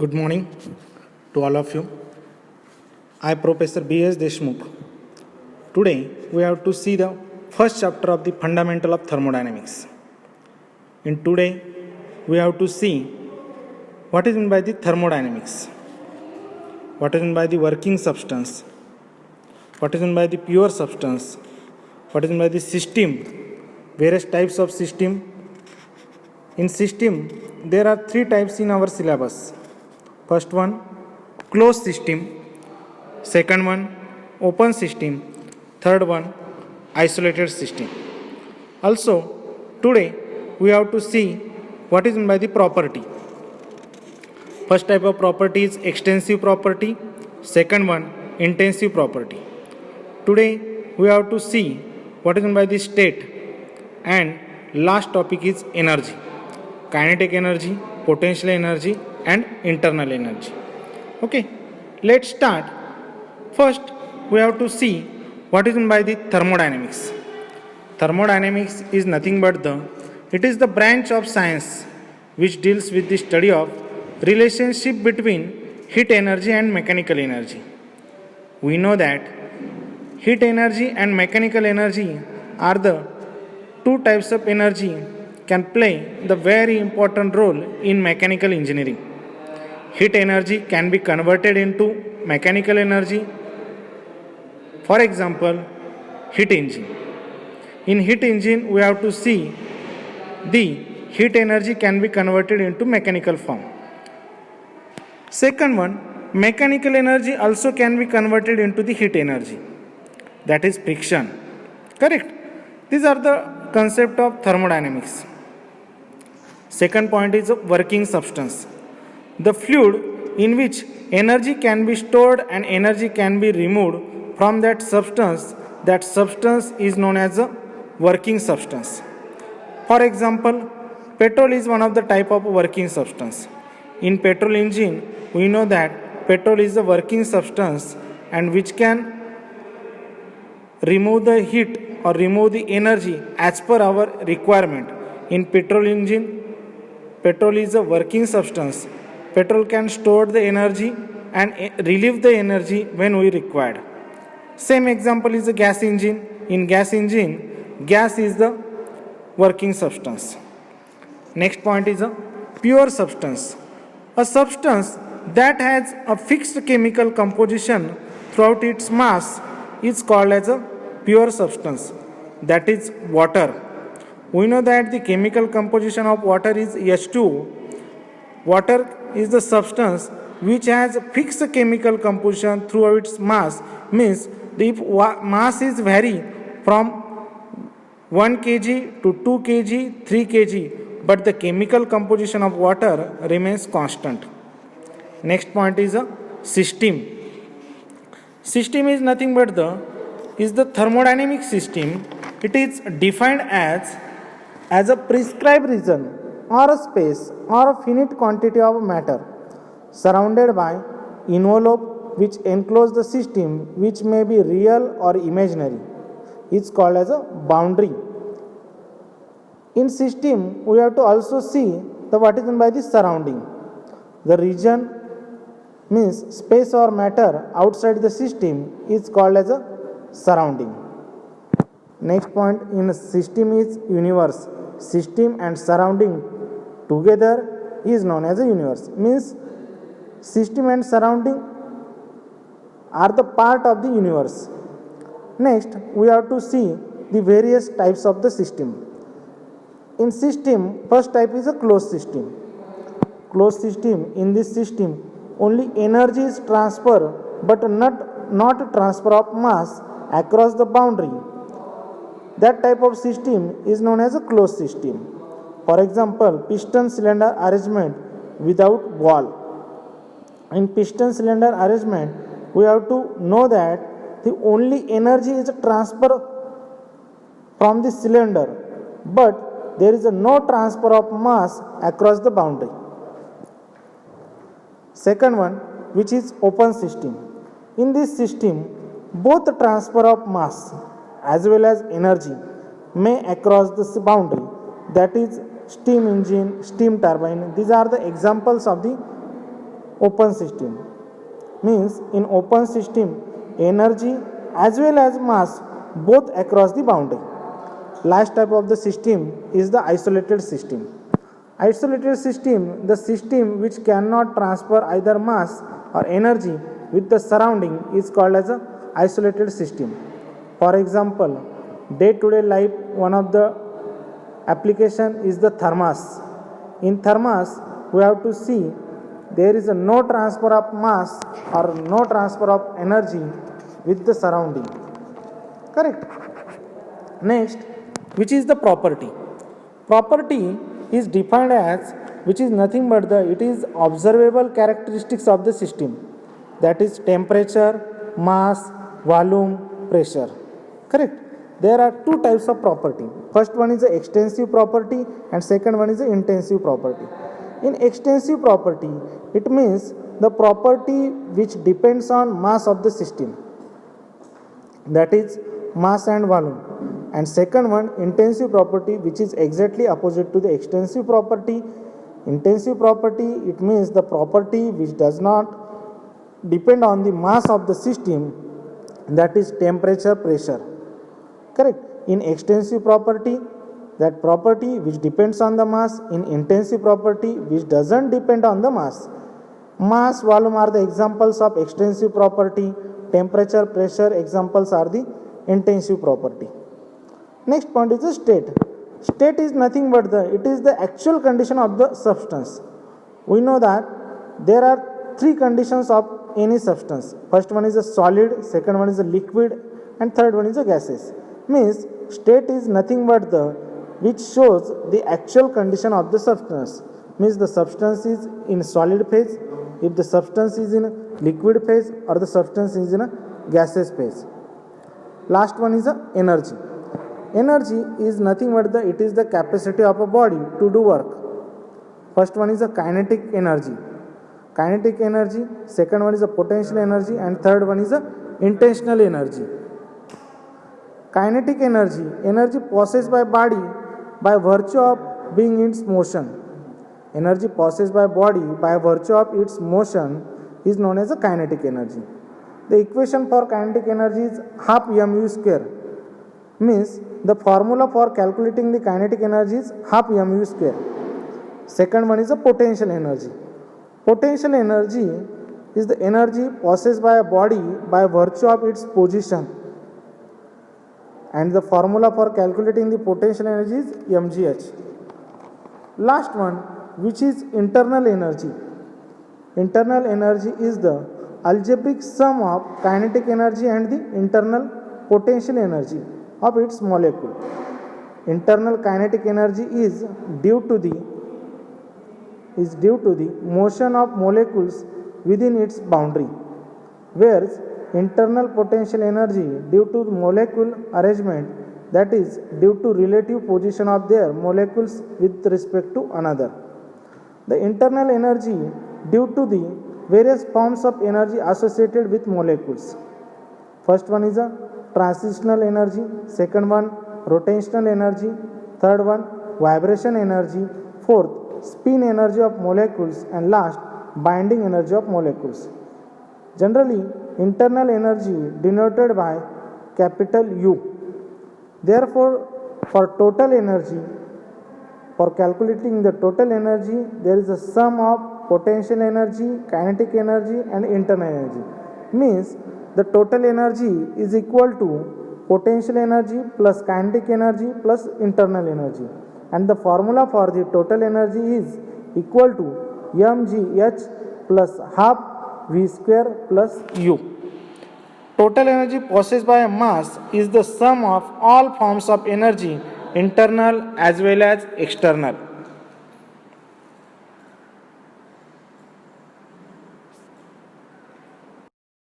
Good morning to all of you. I am Professor B.S. Deshmukh. Today we have to see the first chapter of the Fundamental of Thermodynamics. In today we have to see what is meant by the thermodynamics, what is meant by the working substance, what is meant by the pure substance, what is meant by the system, various types of system. In system there are three types in our syllabus. First one, closed system. Second one, open system. Third one, isolated system. Also, today we have to see what is meant by the property. First type of property is extensive property. Second one, intensive property. Today we have to see what is meant by the state. And last topic is energy. Kinetic energy, potential energy, and internal energy. Okay, let's start. First, we have to see what is meant by the thermodynamics. Thermodynamics is nothing but it is the branch of science which deals with the study of relationship between heat energy and mechanical energy. We know that heat energy and mechanical energy are the two types of energy can play the very important role in mechanical engineering. Heat energy can be converted into mechanical energy. For example, heat engine. In heat engine, we have to see the heat energy can be converted into mechanical form. Second one, mechanical energy also can be converted into the heat energy. That is friction. Correct? These are the concept of thermodynamics. Second point is working substance. The fluid in which energy can be stored and energy can be removed from that substance is known as a working substance. For example, petrol is one of the type of working substance. In petrol engine, we know that petrol is a working substance and which can remove the heat or remove the energy as per our requirement. In petrol engine, petrol is a working substance. Petrol can store the energy and relieve the energy when we required. Same example is a gas engine. In gas engine, gas is the working substance. Next point is a pure substance. A substance that has a fixed chemical composition throughout its mass is called as a pure substance. That is water. We know that the chemical composition of water is H2O. Water is the substance which has a fixed chemical composition throughout its mass, means if mass is vary from 1 kg to 2 kg, 3 kg, but the chemical composition of water remains constant. Next point is a system. System is nothing but the thermodynamic system. It is defined as a prescribed region or a space or a finite quantity of matter surrounded by envelope which enclose the system, which may be real or imaginary. It's called as a boundary. In system, we have to also see what is meant by the surrounding. The region means space or matter outside the system is called as a surrounding. Next point in a system is universe. System and surrounding together is known as a universe. Means system and surrounding are the part of the universe. Next, we have to see the various types of the system. In system, first type is a closed system. Closed system, in this system, only energy is transferred but not transfer of mass across the boundary. That type of system is known as a closed system. For example, piston cylinder arrangement without wall. In piston cylinder arrangement, we have to know that the only energy is transfer from the cylinder, but there is no transfer of mass across the boundary. Second one, which is open system. In this system, both the transfer of mass as well as energy may across the boundary. That is steam engine, steam turbine. These are the examples of the open system. Means in open system, energy as well as mass both across the boundary. Last type of the system is the isolated system. Isolated system, the system which cannot transfer either mass or energy with the surrounding, is called as a isolated system. For example, day-to-day life, one of the application is the thermos. In thermos, we have to see there is a no transfer of mass or no transfer of energy with the surrounding. Correct? Next, which is the property? Property is defined as, which is nothing but it is observable characteristics of the system, that is temperature, mass, volume, pressure. Correct? There are two types of property. First one is the extensive property and second one is the intensive property. In extensive property, it means the property which depends on mass of the system, that is mass and volume. And second one, intensive property, which is exactly opposite to the extensive property. Intensive property, it means the property which does not depend on the mass of the system, that is temperature, pressure. Correct? In extensive property, that property which depends on the mass. In intensive property, which doesn't depend on the mass. Mass, volume are the examples of extensive property. Temperature, pressure examples are the intensive property. Next point is the state. State is nothing but it is the actual condition of the substance. We know that there are three conditions of any substance. First one is a solid, second one is a liquid, and third one is a gaseous. Means state is nothing but which shows the actual condition of the substance. Means the substance is in solid phase, if the substance is in liquid phase, or the substance is in a gaseous phase. Last one is energy. Energy is nothing but it is the capacity of a body to do work. First one is a kinetic energy. Kinetic energy, second one is a potential energy, and third one is a intentional energy. Kinetic energy, energy possessed by body by virtue of being in its motion. Energy possessed by body by virtue of its motion is known as a kinetic energy. The equation for kinetic energy is half mu square. Means the formula for calculating the kinetic energy is half mu square. Second one is a potential energy. Potential energy is the energy possessed by a body by virtue of its position. And the formula for calculating the potential energy is mgh. Last one, which is internal energy. Internal energy is the algebraic sum of kinetic energy and the internal potential energy of its molecule. Internal kinetic energy is due to the motion of molecules within its boundary, whereas internal potential energy due to molecule arrangement, that is due to relative position of their molecules with respect to another. The internal energy due to the various forms of energy associated with molecules. First one is a transitional energy, second one rotational energy, third one vibration energy, fourth spin energy of molecules, and last binding energy of molecules. Generally, internal energy denoted by capital U. Therefore, for total energy, for calculating the total energy, there is a sum of potential energy, kinetic energy, and internal energy. Means the total energy is equal to potential energy plus kinetic energy plus internal energy. And the formula for the total energy is equal to mgh plus half v square plus u. Total energy possessed by a mass is the sum of all forms of energy, internal as well as external.